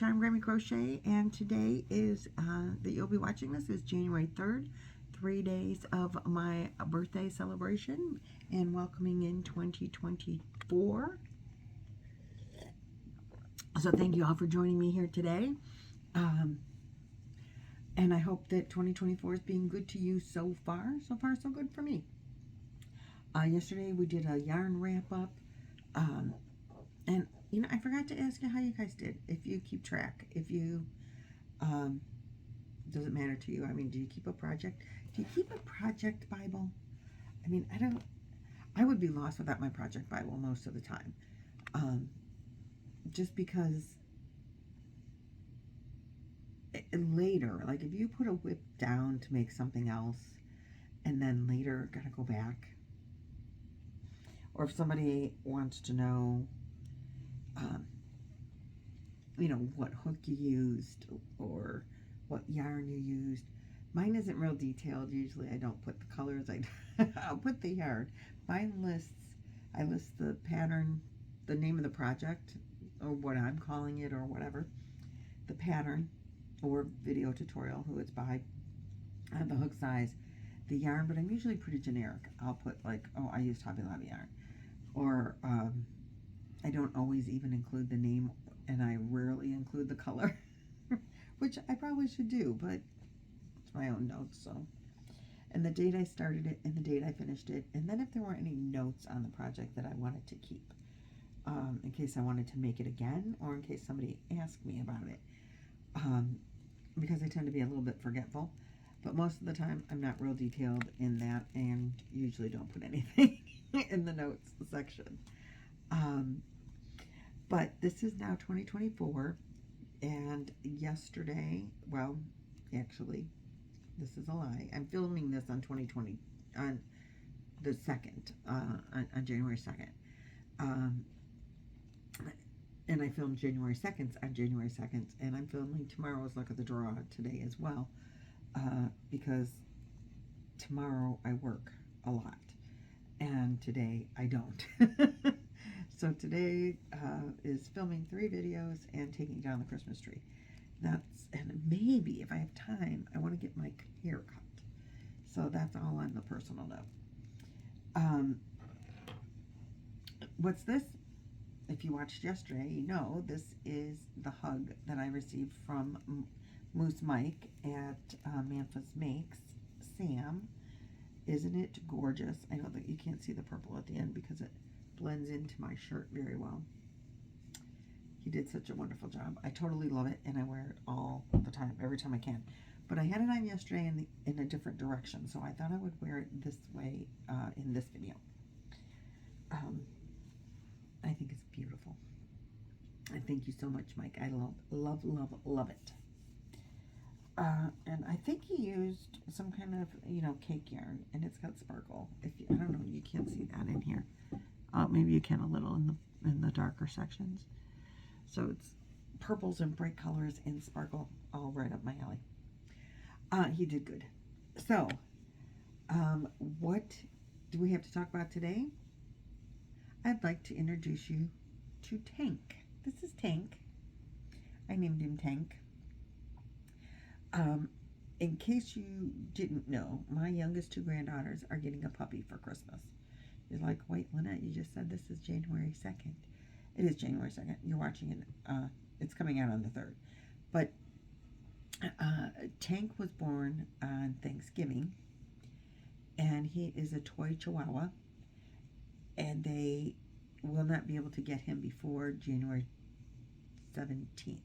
Charm Grammy Crochet, and today is, that you'll be watching this, is January 3rd, 3 days of my birthday celebration and welcoming in 2024. So thank you all for joining me here today. And I hope that 2024 is being good to you so far. So far, so good for me. Yesterday we did a yarn wrap up. And you know, I forgot to ask you how you guys did. If you keep track, if you, does it matter to you? I mean, do you keep a project? Do you keep a project Bible? I mean, I would be lost without my project Bible most of the time. Just because later, like if you put a whip down to make something else and then later gotta go back, or if somebody wants to know, you know, what hook you used or what yarn you used. Mine isn't real detailed. Usually I don't put the colors. I'll put the yarn. Mine lists, I list the pattern, the name of the project, or what I'm calling it, or whatever, the pattern or video tutorial, who it's by, the hook size, the yarn, but I'm usually pretty generic. I'll put like, oh, I use Hobby Lobby yarn, or I don't always even include the name, and I rarely include the color, which I probably should do, but it's my own notes. So, and the date I started it and the date I finished it, and then if there were any notes on the project that I wanted to keep, in case I wanted to make it again, or in case somebody asked me about it, because I tend to be a little bit forgetful. But most of the time I'm not real detailed in that, and usually don't put anything in the notes section. But this is now 2024, and yesterday, well, actually, this is a lie. I'm filming this on 2020, on the 2nd, on January 2nd. And I filmed January 2nd on January 2nd, and I'm filming tomorrow's Luck of the Draw today as well, because tomorrow I work a lot, and today I don't. So today is filming 3 videos and taking down the Christmas tree. And maybe if I have time, I want to get my hair cut. So that's all on the personal note. What's this? If you watched yesterday, you know this is the hug that I received from Moose Mike at Memphis Makes. Sam, isn't it gorgeous? I know that you can't see the purple at the end because it blends into my shirt very well. He did such a wonderful job. I totally love it, and I wear it all the time, every time I can. But I had it on yesterday in a different direction, so I thought I would wear it this way in this video. I think it's beautiful. And thank you so much, Mike. I love it. And I think he used some kind of, you know, cake yarn, and it's got sparkle. I don't know, you can't see that in here. Maybe you can a little in the darker sections. So it's purples and bright colors and sparkle, all right up my alley. He did good. So, what do we have to talk about today? I'd like to introduce you to Tank. This is Tank. I named him Tank. In case you didn't know, my youngest 2 granddaughters are getting a puppy for Christmas. You're like, wait, Lynette, you just said this is January 2nd. It is January 2nd. You're watching it. It's coming out on the 3rd. But Tank was born on Thanksgiving, and he is a toy Chihuahua, and they will not be able to get him before January 17th.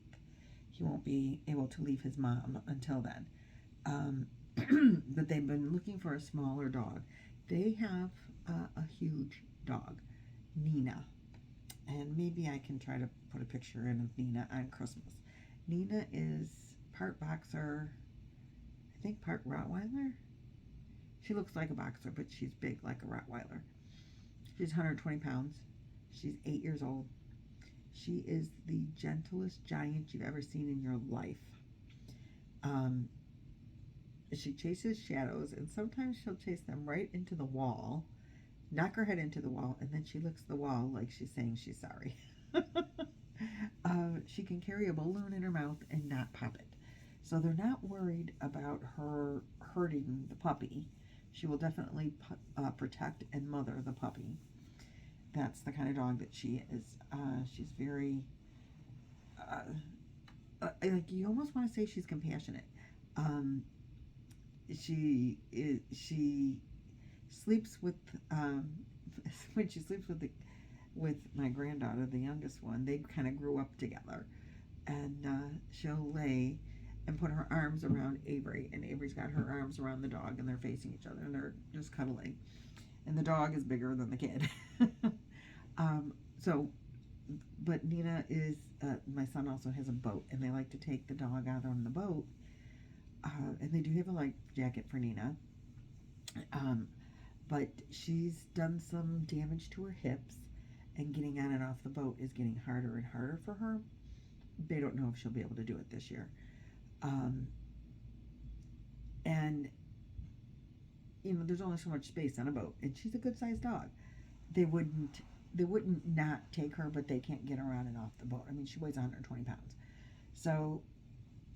He won't be able to leave his mom until then. But they've been looking for a smaller dog. They have a huge dog, Nina. And maybe I can try to put a picture in of Nina on Christmas. Nina is part boxer, I think part Rottweiler. She looks like a boxer, but she's big like a Rottweiler. She's 120 pounds. She's 8 years old. She is the gentlest giant you've ever seen in your life. She chases shadows, and sometimes she'll chase them right into the wall, knock her head into the wall, and then she licks the wall like she's saying she's sorry. she can carry a balloon in her mouth and not pop it. So they're not worried about her hurting the puppy. She will definitely protect and mother the puppy. That's the kind of dog that she is. She's very, like, you almost want to say she's compassionate. She sleeps with, when she sleeps with my granddaughter, the youngest one. They kind of grew up together, and she'll lay and put her arms around Avery, and Avery's got her arms around the dog, and they're facing each other, and they're just cuddling. And the dog is bigger than the kid. But Nina is, my son also has a boat, and they like to take the dog out on the boat, and they do have a life jacket for Nina, but she's done some damage to her hips, and getting on and off the boat is getting harder and harder for her. They don't know if she'll be able to do it this year. And there's only so much space on a boat, and she's a good-sized dog. They wouldn't not take her, but they can't get her on and off the boat. I mean, she weighs 120 pounds. So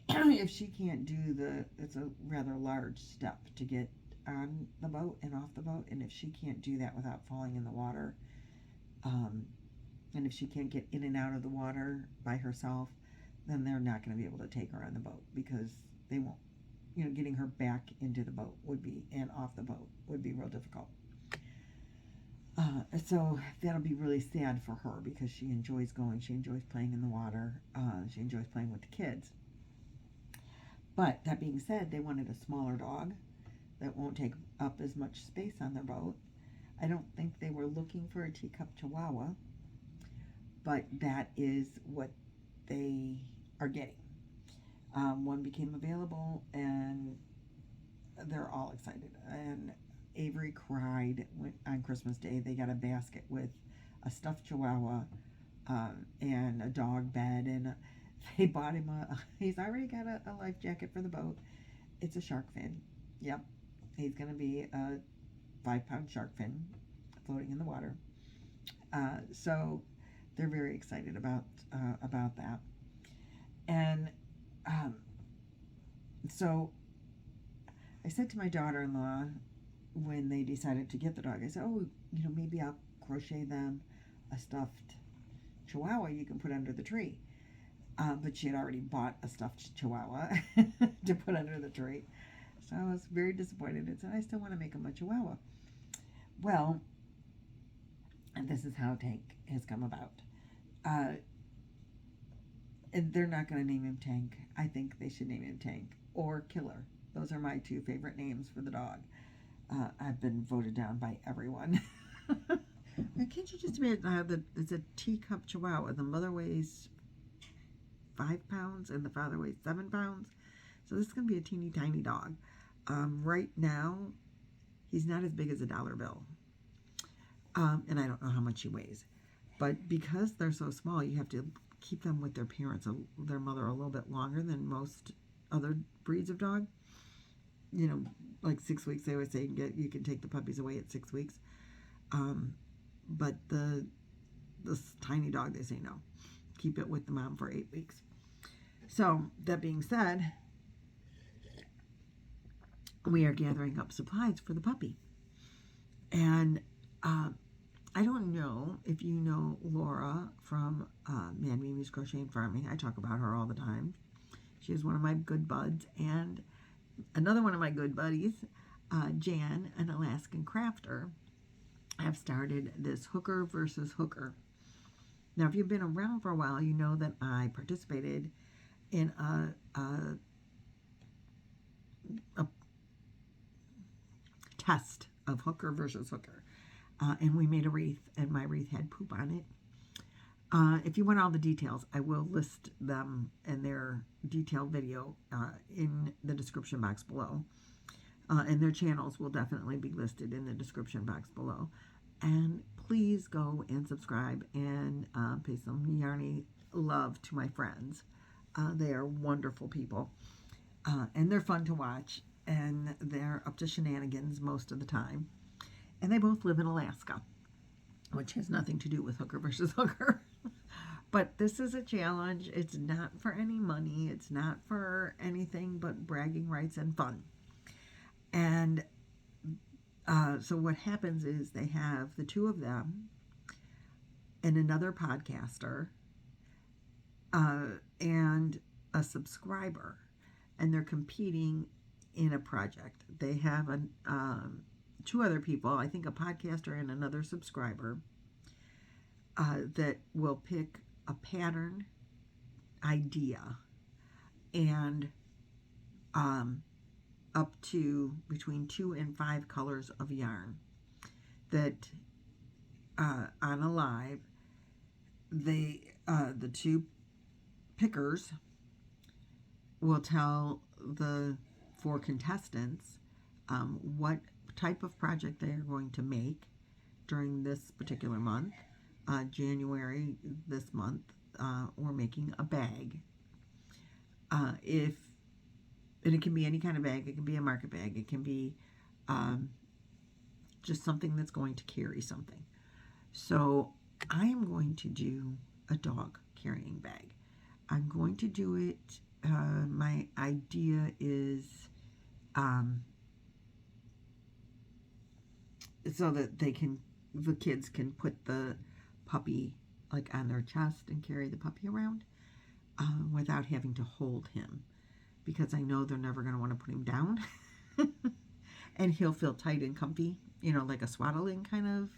if she can't do it's a rather large step to get on the boat and off the boat, and if she can't do that without falling in the water, and if she can't get in and out of the water by herself, then they're not going to be able to take her on the boat, because they won't. Getting her back into the boat and off the boat would be real difficult. So that'll be really sad for her, because she enjoys going. She enjoys playing in the water. She enjoys playing with the kids. But that being said, they wanted a smaller dog that won't take up as much space on their boat. I don't think they were looking for a teacup Chihuahua, but that is what they are getting. One became available, and they're all excited. And Avery cried on Christmas Day. They got a basket with a stuffed Chihuahua and a dog bed, and they bought him he's already got a life jacket for the boat. It's a shark fin. Yep, he's going to be a 5-pound shark fin floating in the water. So they're very excited about that. And so I said to my daughter-in-law, when they decided to get the dog, I said, maybe I'll crochet them a stuffed Chihuahua you can put under the tree. But she had already bought a stuffed Chihuahua to put under the tree. So I was very disappointed and said, I still want to make him a Chihuahua. Well, and this is how Tank has come about. And they're not going to name him Tank. I think they should name him Tank or Killer. Those are my two favorite names for the dog. I've been voted down by everyone. Can't you just imagine how it's a teacup Chihuahua? The mother weighs 5 pounds and the father weighs 7 pounds. So this is going to be a teeny tiny dog. Right now, he's not as big as a dollar bill. And I don't know how much he weighs. But because they're so small, you have to keep them with their parents, their mother, a little bit longer than most other breeds of dog. Like 6 weeks, they always say you can take the puppies away at 6 weeks. But this tiny dog, they say no. Keep it with the mom for 8 weeks. So, that being said, we are gathering up supplies for the puppy. And I don't know if you know Laura from Mad Mimi's Crochet and Farming. I talk about her all the time. She is one of my good buds. And another one of my good buddies, Jan, an Alaskan crafter, have started this hooker versus hooker. Now, if you've been around for a while, you know that I participated in a test of hooker versus hooker. And we made a wreath, and my wreath had poop on it. If you want all the details, I will list them and their detailed video in the description box below. And their channels will definitely be listed in the description box below. And please go and subscribe and pay some yarny love to my friends. They are wonderful people. And they're fun to watch. And they're up to shenanigans most of the time. And they both live in Alaska, which has nothing to do with hooker versus hooker. But this is a challenge. It's not for any money. It's not for anything but bragging rights and fun. And so what happens is they have the two of them and another podcaster and a subscriber, and they're competing in a project. They have two other people, I think a podcaster and another subscriber, that will pick a pattern idea and up to between 2 and 5 colors of yarn that on a live, the two pickers will tell the 4 contestants what type of project they are going to make during this particular month. January, this month, we're making a bag. And it can be any kind of bag. It can be a market bag. It can be just something that's going to carry something. So I am going to do a dog carrying bag. I'm going to do it. My idea is so that the kids can put the puppy like on their chest and carry the puppy around without having to hold him, because I know they're never going to want to put him down and he'll feel tight and comfy, you know, like a swaddling kind of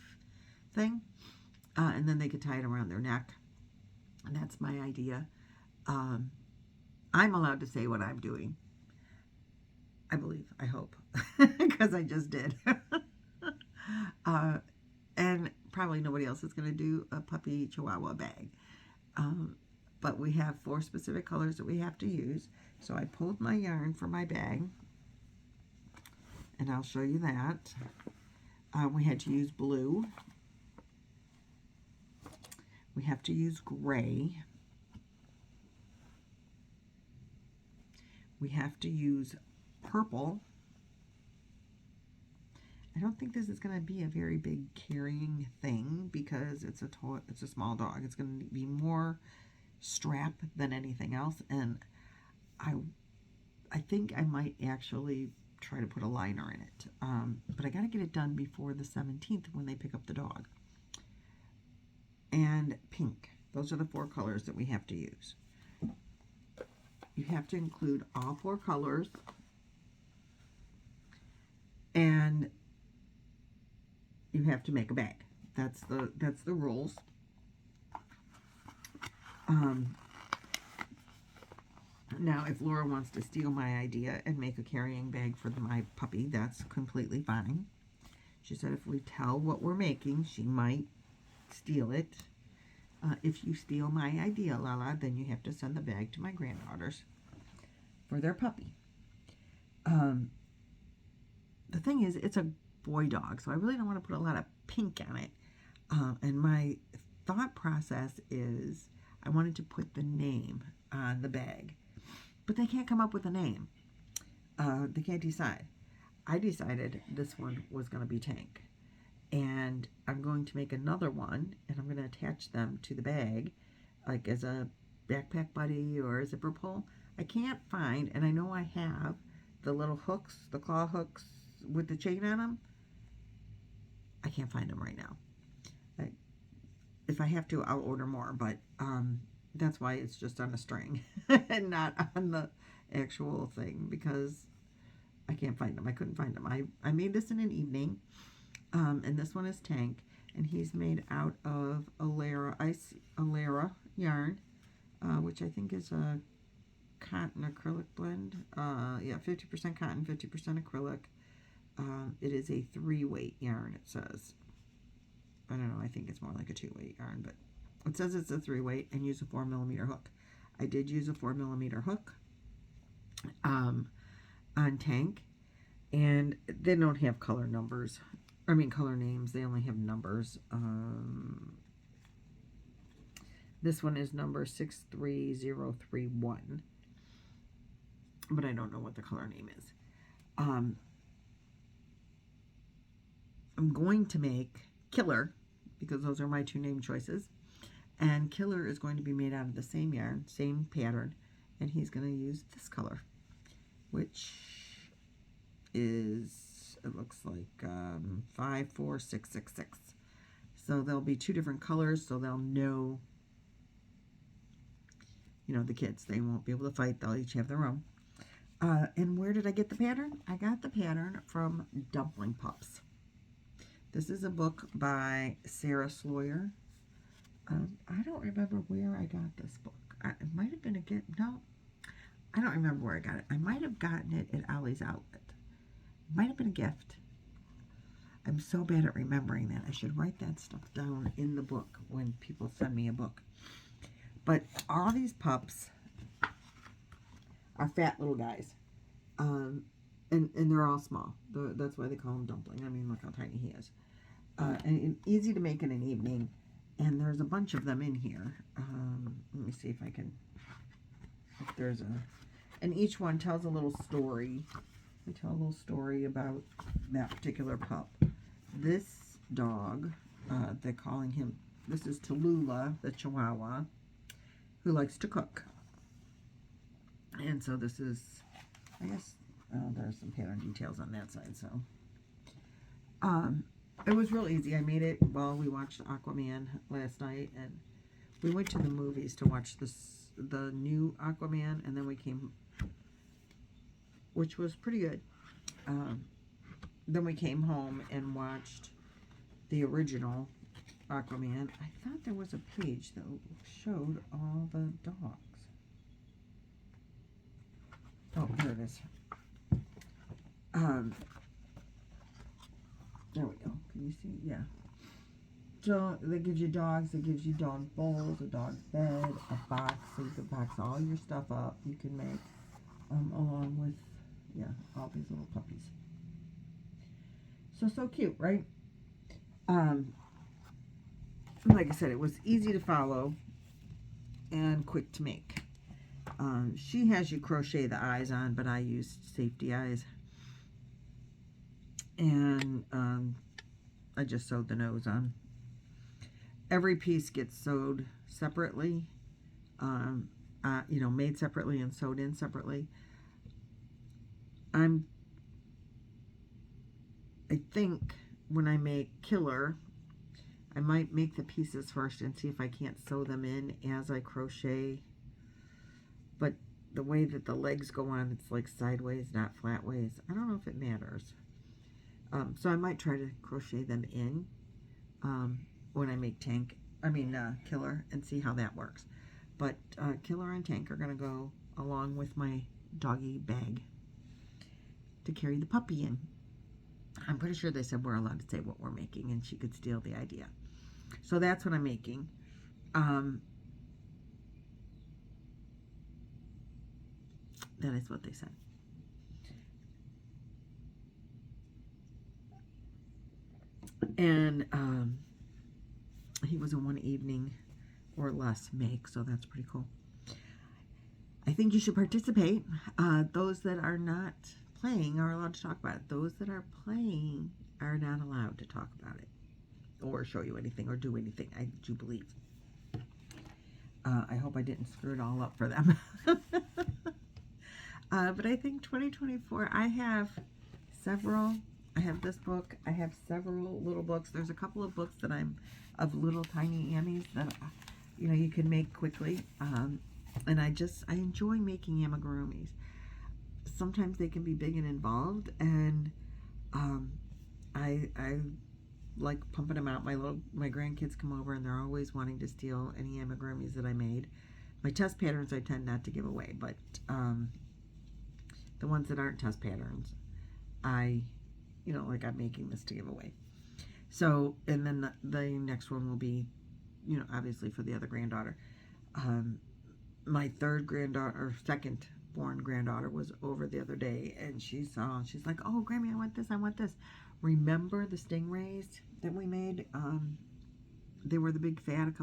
thing. And then they could tie it around their neck. And that's my idea. I'm allowed to say what I'm doing. I believe, I hope, because I just did. And probably nobody else is going to do a puppy chihuahua bag. But we have 4 specific colors that we have to use. So I pulled my yarn for my bag, and I'll show you that. We had to use blue. We have to use gray. We have to use purple. I don't think this is going to be a very big carrying thing because it's a small dog. It's going to be more strap than anything else, and I think I might actually try to put a liner in it. But I got to get it done before the 17th when they pick up the dog. And pink. Those are the 4 colors that we have to use. You have to include all 4 colors, and you have to make a bag. That's the rules. Now, if Laura wants to steal my idea and make a carrying bag for my puppy, that's completely fine. She said if we tell what we're making, she might steal it. If you steal my idea, Lala, then you have to send the bag to my granddaughters for their puppy. The thing is, it's a boy dog, so I really don't want to put a lot of pink on it. And my thought process is I wanted to put the name on the bag, but they can't come up with a name. They can't decide. I decided this one was going to be Tank, and I'm going to make another one, and I'm going to attach them to the bag, like as a backpack buddy or a zipper pull. I can't find, and I know I have the little hooks, the claw hooks with the chain on them. I can't find them right now. If I have to, I'll order more, but that's why it's just on a string and not on the actual thing, because I can't find them. I couldn't find them. I made this in an evening, and this one is Tank, and he's made out of Alara yarn, which I think is a cotton acrylic blend. Yeah, 50% cotton, 50% acrylic. It is a 3-weight yarn, it says. I don't know, I think it's more like a 2-weight yarn, but it says it's a 3-weight, and use a 4mm hook. I did use a 4mm hook on Tank, and they don't have color numbers. I mean color names, they only have numbers. This one is number 63031, but I don't know what the color name is. I'm going to make Killer, because those are my 2 name choices, And Killer is going to be made out of the same yarn, same pattern, and he's going to use this color, which is, it looks like 54666. So there'll be 2 different colors, so they'll know, you know, the kids. They won't be able to fight. They'll each have their own. And where did I get the pattern? I got the pattern from Dumpling Pups. This is a book by Sarah Sawyer. I don't remember where I got this book. It might have been I don't remember where I got it. I might have gotten it at Ollie's Outlet. It might have been a gift. I'm so bad at remembering that. I should write that stuff down in the book when people send me a book. But all these pups are fat little guys. And they're all small. That's why they call them Dumpling. I mean, look how tiny he is. And easy to make in an evening. And there's a bunch of them in here. Let me see if I can, if there's and each one tells a little story. They tell a little story about that particular pup. This dog, they're calling him, this is Tallulah, the Chihuahua, who likes to cook. And so this is, I guess, there's some pattern details on that side, so. It was real easy. I made it while we watched Aquaman last night, and we went to the movies to watch the new Aquaman, and then we came, which was pretty good. Then we came home and watched the original Aquaman. I thought there was a page that showed all the dogs. Oh, here it is. There we go. Can you see? Yeah. So that gives you dogs. It gives you dog bowls, a dog bed, a box, so you can box all your stuff up. You can make along with, yeah, all these little puppies. So cute, right? Like I said, it was easy to follow and quick to make. She has you crochet the eyes on, but I used safety eyes. And I just sewed the nose on. Every piece gets sewed separately, you know, made separately and sewed in separately. I think when I make Killer, I might make the pieces first and see if I can't sew them in as I crochet. But the way that the legs go on, it's like sideways, not flat ways. I don't know if it matters. So I might try to crochet them in when I make Killer, and see how that works. But Killer and Tank are going to go along with my doggy bag to carry the puppy in. I'm pretty sure they said we're allowed to say what we're making, and she could steal the idea. So that's what I'm making. That is what they said. And he was a one evening or less make, so that's pretty cool. I think you should participate. Those that are not playing are allowed to talk about it. Those that are playing are not allowed to talk about it or show you anything or do anything, I do believe. I hope I didn't screw it all up for them. But I think 2024, I have this book. I have several little books. There's a couple of books that I'm of little tiny Ammies that, you know, you can make quickly. And I enjoy making amigurumis. Sometimes they can be big and involved, and I like pumping them out. My grandkids come over, and they're always wanting to steal any amigurumis that I made. My test patterns I tend not to give away, but the ones that aren't test patterns, I'm making this to give away. So, and then the next one will be, you know, obviously for the other granddaughter. My second born granddaughter was over the other day, and she's like, oh, Grammy, I want this. Remember the stingrays that we made? They were the big fad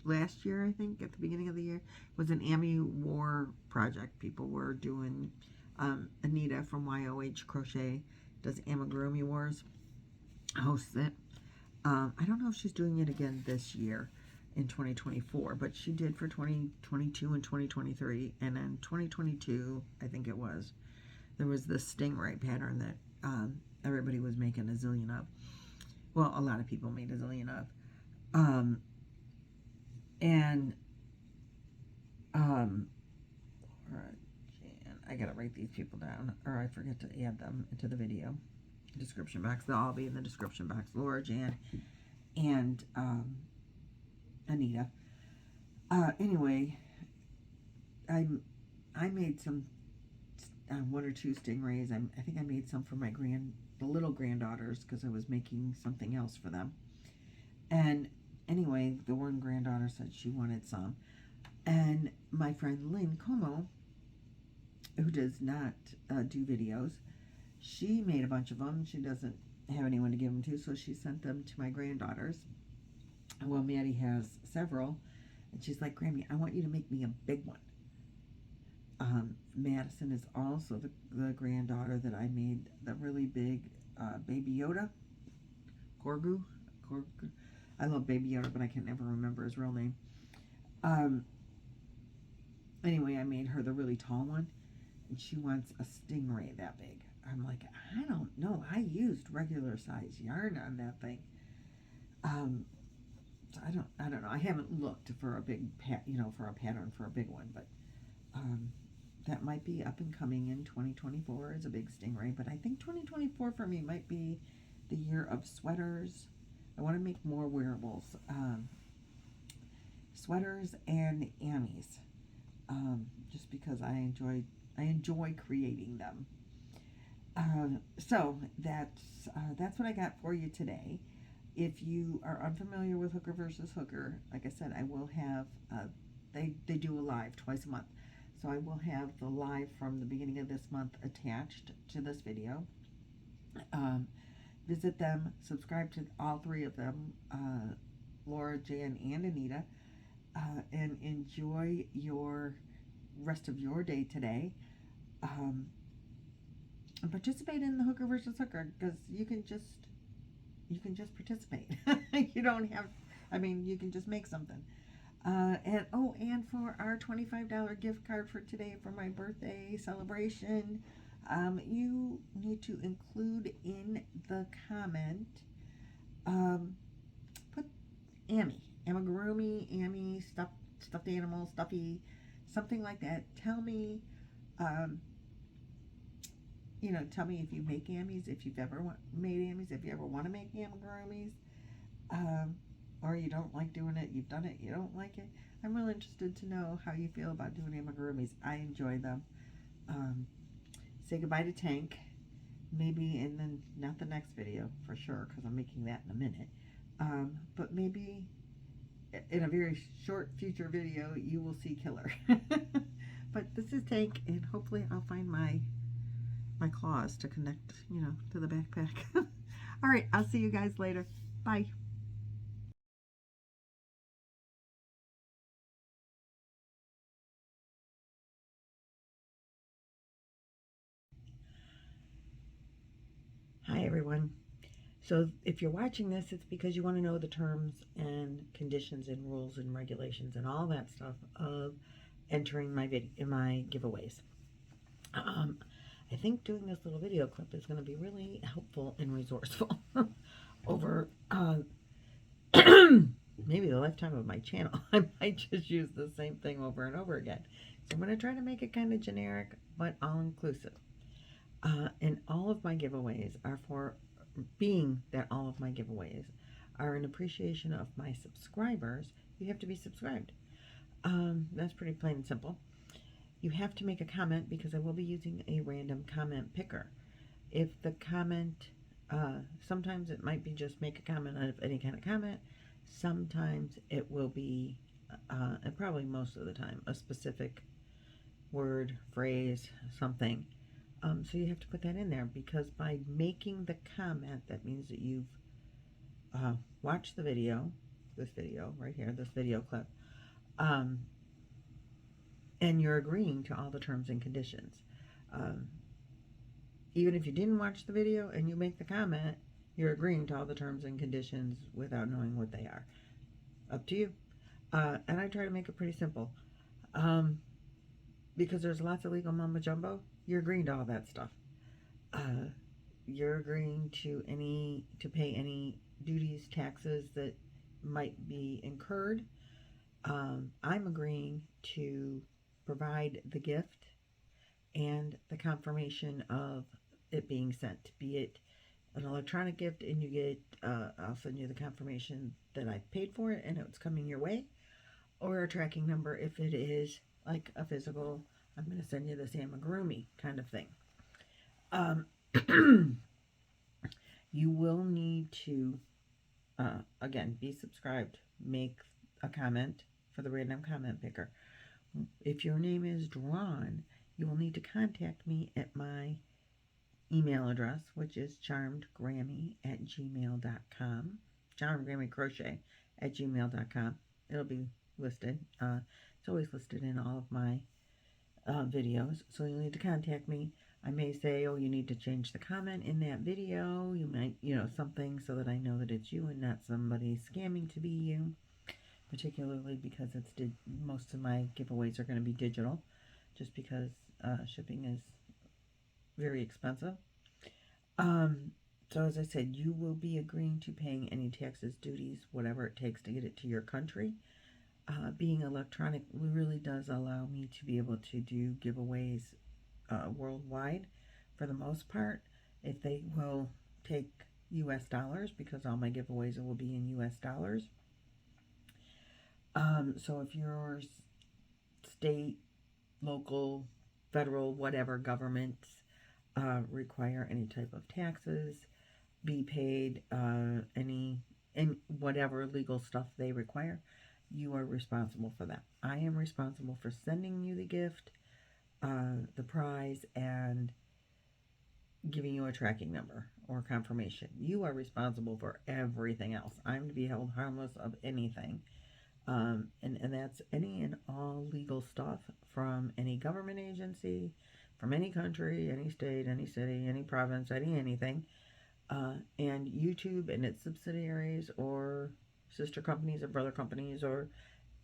last year, I think, at the beginning of the year. It was an Ammy War project. People were doing, Anita from YOH Crochet does Amigurumi Wars, hosts it. I don't know if she's doing it again this year. in 2024, but she did for 2022 and 2023, and then 2022, I think it was, there was this stingray pattern that everybody was making a zillion of. Well, a lot of people made a zillion of. I gotta write these people down, or I forget to add them into the video description box. They'll all be in the description box. Laura, Jan, and Anita. Anyway, I made some one or two stingrays. I think I made some for the little granddaughters, because I was making something else for them. And anyway, the one granddaughter said she wanted some, and my friend Lynn Como, who does not do videos, she made a bunch of them. She doesn't have anyone to give them to, so she sent them to my granddaughters. Well, Maddie has several, and she's like, Grammy, I want you to make me a big one. Madison is also the granddaughter that I made the really big Baby Yoda. Gorgu. I love Baby Yoda, but I can never remember his real name. Anyway, I made her the really tall one, and she wants a stingray that big. I'm like, I don't know. I used regular size yarn on that thing. So I don't know. I haven't looked for a big for a pattern for a big one, but that might be up and coming in 2024 as a big stingray. But I think 2024 for me might be the year of sweaters. I want to make more wearables, sweaters and amies, just because I enjoy creating them. So that's what I got for you today. If you are unfamiliar with Hooker versus Hooker, like I said, I will have they do a live twice a month. So I will have the live from the beginning of this month attached to this video. Visit them, subscribe to all three of them, Laura, Jan, and Anita, and enjoy your rest of your day today. And participate in the Hooker versus Hooker, because you can just participate. You don't have, you can just make something. And for our $25 gift card for today for my birthday celebration, you need to include in the comment, put amigurumi, Amy, stuffed animal, stuffy, something like that. Tell me, tell me if you make amies, if you've ever made amies, if you ever want to make amigurumis, or you don't like doing it, you've done it, you don't like it. I'm really interested to know how you feel about doing amigurumis. I enjoy them. Say goodbye to Tank, maybe not the next video for sure, because I'm making that in a minute, but maybe in a very short future video you will see Killer. But this is Tank, and hopefully I'll find my claws to connect, to the backpack. All right, I'll see you guys later. Bye. Hi everyone. So if you're watching this, it's because you want to know the terms and conditions and rules and regulations and all that stuff of entering my giveaways. I think doing this little video clip is going to be really helpful and resourceful over maybe the lifetime of my channel. I might just use the same thing over and over again. So I'm going to try to make it kind of generic but all-inclusive. And all of my giveaways are all of my giveaways are an appreciation of my subscribers. You have to be subscribed. That's pretty plain and simple. You have to make a comment, because I will be using a random comment picker. If the comment, sometimes it might be just make a comment of any kind of comment. Sometimes it will be, and probably most of the time, a specific word, phrase, something. So you have to put that in there, because by making the comment, that means that you've watched the video, this video right here, this video clip, and you're agreeing to all the terms and conditions. Even if you didn't watch the video and you make the comment, you're agreeing to all the terms and conditions without knowing what they are. Up to you. And I try to make it pretty simple. Because there's lots of legal mumbo jumbo, you're agreeing to all that stuff. Uh, you're agreeing to pay any duties, taxes that might be incurred. I'm agreeing to provide the gift and the confirmation of it being sent, be it an electronic gift and you get, I'll send you the confirmation that I paid for it and it's coming your way, or a tracking number if it is like a physical, I'm going to send you this amigurumi kind of thing. You will need to, again, be subscribed, make a comment for the random comment picker. If your name is drawn, you will need to contact me at my email address, which is charmedgrammy@gmail.com. charmedgrammycrochet@gmail.com. It'll be listed. It's always listed in all of my videos, so you'll need to contact me. I may say, oh, you need to change the comment in that video. You might, something so that I know that it's you and not somebody scamming to be you, particularly because most of my giveaways are going to be digital, just because shipping is very expensive. So as I said, you will be agreeing to paying any taxes, duties, whatever it takes to get it to your country. Being electronic really does allow me to be able to do giveaways worldwide for the most part. If they will take US dollars, because all my giveaways will be in US dollars. So if your state, local, federal, whatever governments require any type of taxes be paid, any whatever legal stuff they require, you are responsible for that. I am responsible for sending you the gift, the prize, and giving you a tracking number or confirmation. You are responsible for everything else. I'm to be held harmless of anything. And that's any and all legal stuff from any government agency, from any country, any state, any city, any province, anything. And YouTube and its subsidiaries or sister companies or brother companies or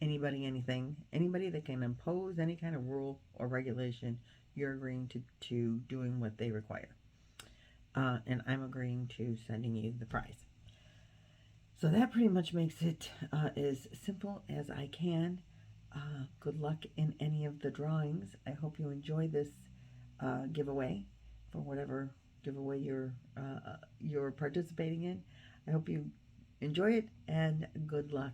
anybody that can impose any kind of rule or regulation, you're agreeing to doing what they require. And I'm agreeing to sending you the prize. So that pretty much makes it as simple as I can. Good luck in any of the drawings. I hope you enjoy this giveaway for whatever giveaway you're participating in. I hope you enjoy it, and good luck.